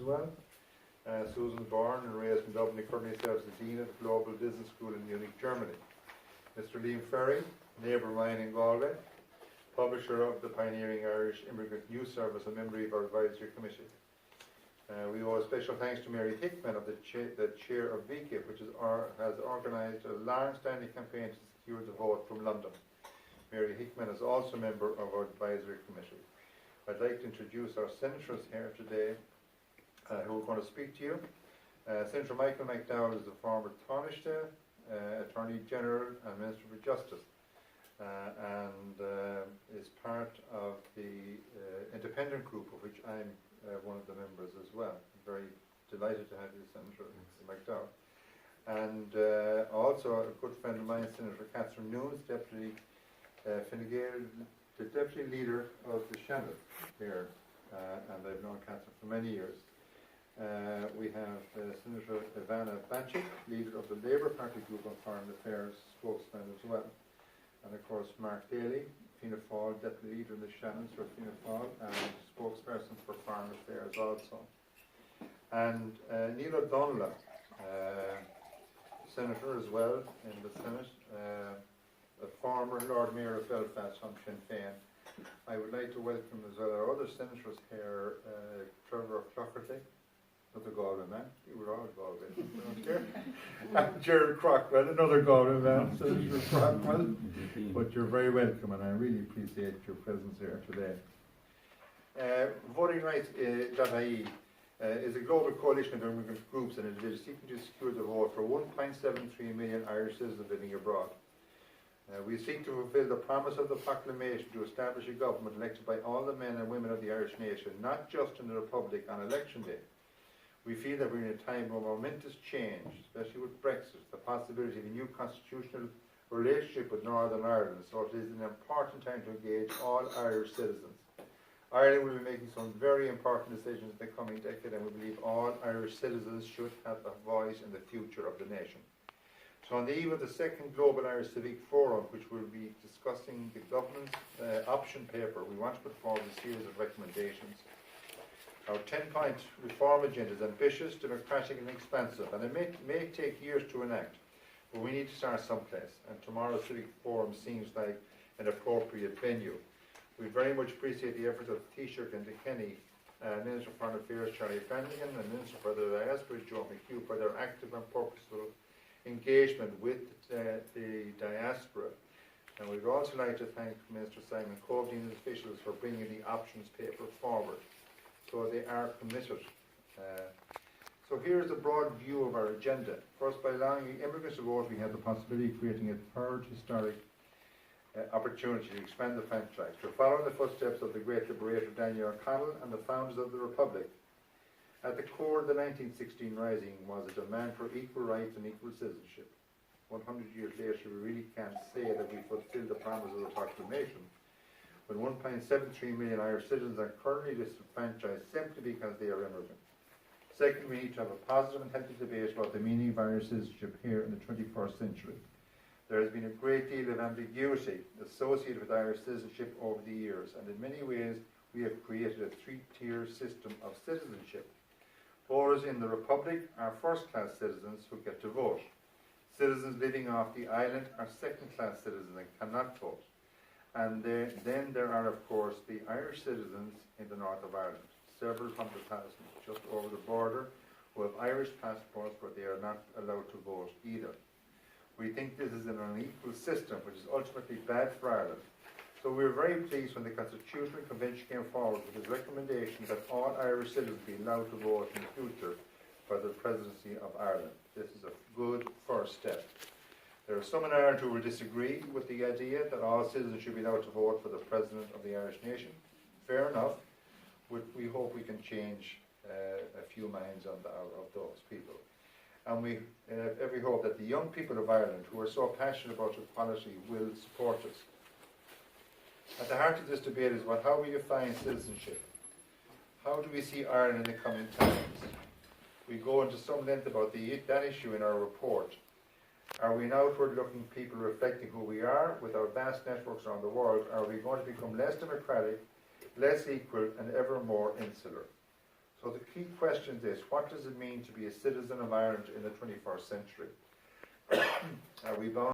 well. Susan Bourne and raised in Dublin, currently serves as Dean at the Global Business School in Munich, Germany. Mr. Liam Ferry, neighbour of mine in Galway, publisher of the pioneering Irish Immigrant News Service and member of our advisory committee. We owe a special thanks to Mary Hickman, of the chair of VCIP, which has organised a long-standing campaign to secure the vote from London. Mary Hickman is also a member of our advisory committee. I'd like to introduce our senators here today who are going to speak to you. Senator Michael McDowell is the former Taoiseach, Attorney General and Minister for Justice, and is part of the independent group of which I'm one of the members as well. I'm very delighted to have you, Senator McDowell. And also a good friend of mine, Senator Catherine Nunes, Deputy Fine Gael, the Deputy Leader of the Shannon here, and I've known Catherine for many years. We have Senator Ivana Banchik, Leader of the Labour Party Group on Foreign Affairs, spokesman as well. And of course Mark Daly, Fianna Fáil, Deputy Leader in the Shannons for Fianna Fáil and spokesperson for Foreign Affairs also. And Neil O'Donnell, Senator as well in the Senate, a former Lord Mayor of Belfast from Sinn Féin. I would like to welcome as well our other senators here, Trevor Clockerty, another Galway man. You were all Galway, weren't you? And Gerald Crockwell, another Galway man, Senator Crockwell. But you're very welcome, and I really appreciate your presence here today. VotingRights.ie is a global coalition of immigrant groups and individuals seeking to secure the vote for 1.73 million Irish citizens living abroad. We seek to fulfil the promise of the proclamation to establish a government elected by all the men and women of the Irish nation, not just in the Republic on election day. We feel that we're in a time of momentous change, especially with Brexit, the possibility of a new constitutional relationship with Northern Ireland, so it is an important time to engage all Irish citizens. Ireland will be making some very important decisions in the coming decade, and we believe all Irish citizens should have a voice in the future of the nation. So on the eve of the second Global Irish Civic Forum, which will be discussing the government's option paper, we want to put forward a series of recommendations. Our 10-point reform agenda is ambitious, democratic and expansive, and it may take years to enact, but we need to start someplace, and tomorrow's Civic Forum seems like an appropriate venue. We very much appreciate the efforts of Taoiseach and Kenny, Minister for Foreign Affairs Charlie Flanagan and Minister for the Diaspora Joe McHugh for their active and purposeful engagement with the diaspora. And we'd also like to thank Minister Simon Coveney and his officials for bringing the options paper forward. So they are committed. So here's a broad view of our agenda. First, by allowing immigrants to vote, we have the possibility of creating a third historic opportunity to expand the franchise, to follow in the footsteps of the great liberator Daniel O'Connell and the founders of the Republic. At the core of the 1916 Rising was a demand for equal rights and equal citizenship. 100 years later, we really can't say that we fulfilled the promise of the proclamation, when 1.73 million Irish citizens are currently disenfranchised simply because they are immigrants. Second, we need to have a positive and healthy debate about the meaning of Irish citizenship here in the 21st century. There has been a great deal of ambiguity associated with Irish citizenship over the years, and in many ways we have created a three-tier system of citizenship. Voters in the Republic are first-class citizens who get to vote. Citizens living off the island are second-class citizens and cannot vote. And then there are, of course, the Irish citizens in the north of Ireland, several hundred thousand just over the border, who have Irish passports, but they are not allowed to vote either. We think this is an unequal system, which is ultimately bad for Ireland. So we were very pleased when the Constitutional Convention came forward with its recommendation that all Irish citizens be allowed to vote in the future for the presidency of Ireland. This is a good first step. There are some in Ireland who will disagree with the idea that all citizens should be allowed to vote for the President of the Irish nation. Fair enough. We hope we can change a few minds of those people. And we have every hope that the young people of Ireland who are so passionate about equality will support us. At the heart of this debate is about how we define citizenship. How do we see Ireland in the coming times? We go into some length about that issue in our report. Are we an outward-looking people reflecting who we are with our vast networks around the world? Are we going to become less democratic, less equal, and ever more insular? So the key question is, what does it mean to be a citizen of Ireland in the 21st century? Are we bound